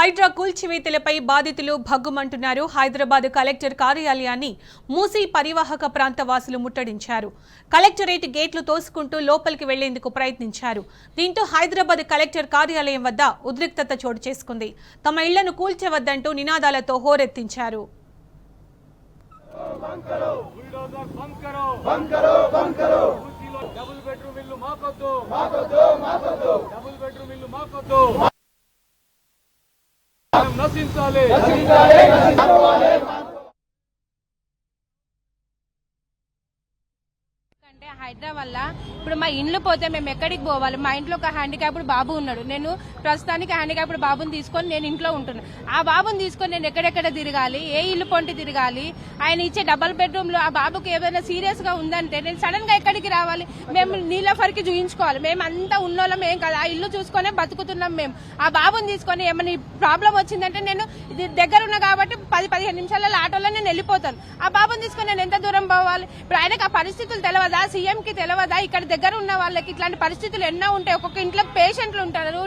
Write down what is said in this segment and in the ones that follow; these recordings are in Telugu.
హైడ్రా కూల్చివేతలపై బాధితులు భగ్గుమంటున్నారు. హైదరాబాద్ కలెక్టర్ కార్యాలయాన్ని మూసీ పరివాహక ప్రాంత వాసులు ముట్టడించారు. కలెక్టరేట్ గేట్లు తోసుకుంటూ లోపలికి వెళ్లేందుకు ప్రయత్నించారు. దీంతో హైదరాబాద్ కలెక్టర్ కార్యాలయం వద్ద ఉద్రిక్తత చోటు చేసుకుంది. తమ ఇళ్లను కూల్చవద్దంటూ నినాదాలతో హోరెత్తించారు. నశించాలి. అంటే హైదరాబాద్ వల్ల ఇప్పుడు మా ఇండ్లు పోతే మేము ఎక్కడికి పోవాలి? మా ఇంట్లో ఒక హ్యాండిక్యాప్డ్ బాబు ఉన్నాడు. నేను ప్రస్తుతానికి హ్యాండిక్యాప్డ్ బాబుని తీసుకొని నేను ఇంట్లో ఉంటున్నాను. ఆ బాబుని తీసుకొని నేను ఎక్కడెక్కడ తిరగాలి? ఏ ఇల్లు పొంటి తిరగాలి? ఆయన ఇచ్చే డబల్ బెడ్రూమ్ లో ఆ బాబుకి ఏదైనా సీరియస్ గా ఉందంటే నేను సడన్ గా ఎక్కడికి రావాలి? మేము నీళ్ళఫర్కి చూయించుకోవాలి. మేము అంతా ఉన్నోళ్ళం ఏం కాదు, ఆ ఇల్లు చూసుకునే బతుకుతున్నాం. మేము ఆ బాబుని తీసుకొని ఏమైనా ప్రాబ్లం వచ్చిందంటే నేను ఇది దగ్గర ఉన్నా కాబట్టి 10-15 నిమిషాలలో ఆటోలో నేను వెళ్ళిపోతాను. ఆ బాబుని తీసుకొని నేను ఎంత దూరం పోవాలి? ఇప్పుడు ఆయనకు ఆ పరిస్థితులు తెలియదా? సీఎం కి తెలియదా? ఇక్కడ దగ్గర ఉన్న వాళ్ళకి ఇట్లాంటి పరిస్థితులు ఎన్నో ఉంటాయి. ఒక్కొక్క ఇంట్లో పేషెంట్లు ఉంటారు,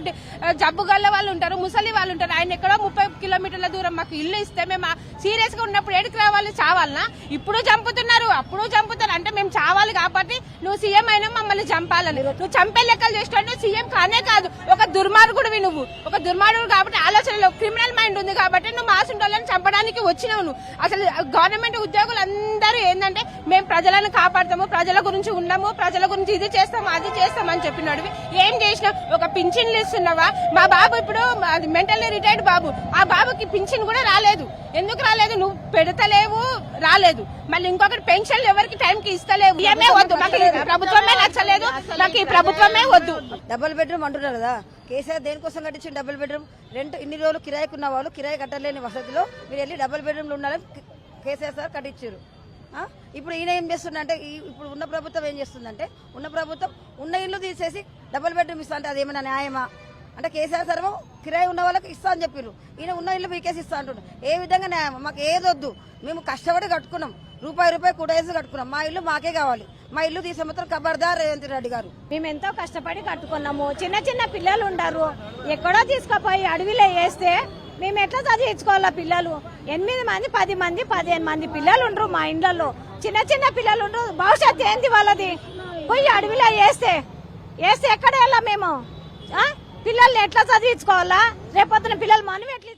జబ్బు గల్ల వాళ్ళు ఉంటారు, ముసలి వాళ్ళు ఉంటారు. ఆయన ఎక్కడో 30 కిలోమీటర్ల దూరం మాకు ఇల్లు ఇస్తే మేము సీరియస్ గా ఉన్నప్పుడు ఏడికి రావాలి? చావాలనా? ఇప్పుడు చంపుతున్నారు, అప్పుడు చంపుతారు. అంటే మేము చావాలి కాబట్టి నువ్వు సీఎం అయినా మమ్మల్ని చంపాలని నువ్వు చంపే లెక్కలు చేస్తావు. సీఎం కానే కాదు, ఒక దుర్మార్గుడివి నువ్వు. ఒక దుర్మార్గుడు కాబట్టి ఆలోచనలో క్రిమినల్ మైండ్ ఉంది కాబట్టి నువ్వు మాసుంటోళ్ళని చంపడానికి వచ్చినావు. నువ్వు అసలు గవర్నమెంట్ ఉద్యోగులు అందరూ ఏంటంటే మేము ప్రజలను కాపాడతాము, ప్రజల గురించి ఉన్నాము, ప్రజల గురించి ఇది చేస్తాము అది చేస్తామని చెప్పినాడు. ఏం చేసినావు? ఒక పింఛన్లు ఇస్తున్నావా? మా బాబు ఇప్పుడు మెంటల్లీ రిటైర్డ్ బాబు, ఆ బాబుకి పింఛన్ కూడా రాలేదు. ఎందుకు రాలేదు? నువ్వు పెడతలేవు, రాలేదు. మళ్ళీ ఇంకొకటి పెన్షన్లు ఎవరికి టైంకి ఇస్తలేవు. ఏమే వద్దు, మాకు ప్రభుత్వమే నచ్చలేదు, మాకు ఈ ప్రభుత్వమే వద్దు. డబుల్ బెడ్రూమ్ అంటున్నారు కదా, కేసీఆర్ దేనికోసం కట్టించిన డబుల్ బెడ్రూమ్? రెంట్ ఇన్ని రోజులు కిరాయికి ఉన్న వాళ్ళు కిరాయి కట్టలేని వసతిలో మీరు వెళ్ళి డబుల్ బెడ్రూమ్లు ఉండాలని కేసీఆర్ సార్ కట్టించారు. ఇప్పుడు ఈయన ఏం చేస్తుందంటే, ఇప్పుడు ఉన్న ప్రభుత్వం ఏం చేస్తుందంటే, ఉన్న ప్రభుత్వం ఉన్న ఇల్లు తీసేసి డబుల్ బెడ్రూమ్ ఇస్తా అంటే అదేమైనా న్యాయమా? అంటే కేసీఆర్ సార్ కిరాయి ఉన్న వాళ్ళకి ఇస్తా అని చెప్పారు, ఈయన ఉన్న ఇల్లు మీకేసి ఇస్తా అంటున్నారు. ఏ విధంగా న్యాయం? మాకు ఏదొద్దు, మేము కష్టపడి కట్టుకున్నాం, రూపాయి కూడేసి కట్టుకున్నాం. మా ఇల్లు మాకే కావాలి. మా ఇల్లు తీసే మాత్రం ఖబర్దార్ రేవంత్ రెడ్డి గారు. మేము ఎంతో కష్టపడి కట్టుకున్నాము. చిన్న చిన్న పిల్లలు ఉంటారు, ఎక్కడో తీసుకుపోయి అడవిలో వేస్తే మేము ఎట్లా చదివించుకోవాలా? పిల్లలు 8 మంది 10 మంది 15 మంది పిల్లలు ఉండరు మా ఇండ్లలో. చిన్న చిన్న పిల్లలు ఉండరు. భవిష్యత్తు ఏంది వాళ్ళది? పోయి అడవిలో వేస్తే ఎక్కడ వెళ్ళాం మేము? పిల్లల్ని ఎట్లా చదివించుకోవాలా? రేపొద్దున పిల్లలు మనం ఎట్లా